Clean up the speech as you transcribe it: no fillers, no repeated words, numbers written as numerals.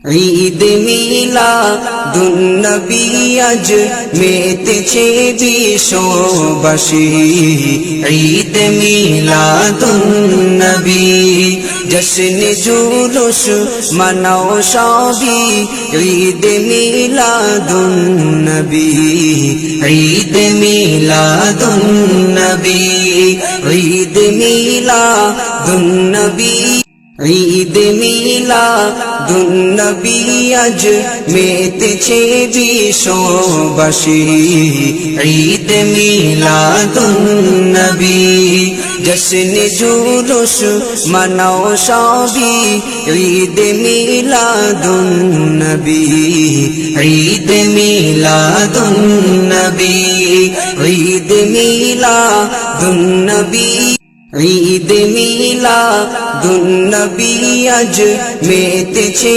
ঈদ মিলাদুন্নবী আজ মেতেছে বিশ্ববাসী ঈদ মিলাদুন্নবী জশ্ন জুলুস মানাও সবই ঈদ মিলাদুন্নবী ঈদ মিলাদুন্নবী ঈদ মিলাদুন্নবী ঈদ মিলাদুন্নবী আজ মেতেছে বিশ্ববাসী ঈদ মিলাদুন্নবী জশ্ন জুলুস মানাও সবই ঈদ মিলাদুন্নবী ঈদ মিলাদুন্নবী ঈদ মিলাদুন্নবী ঈদ মিলাদুন্নবী আজ মেতেছে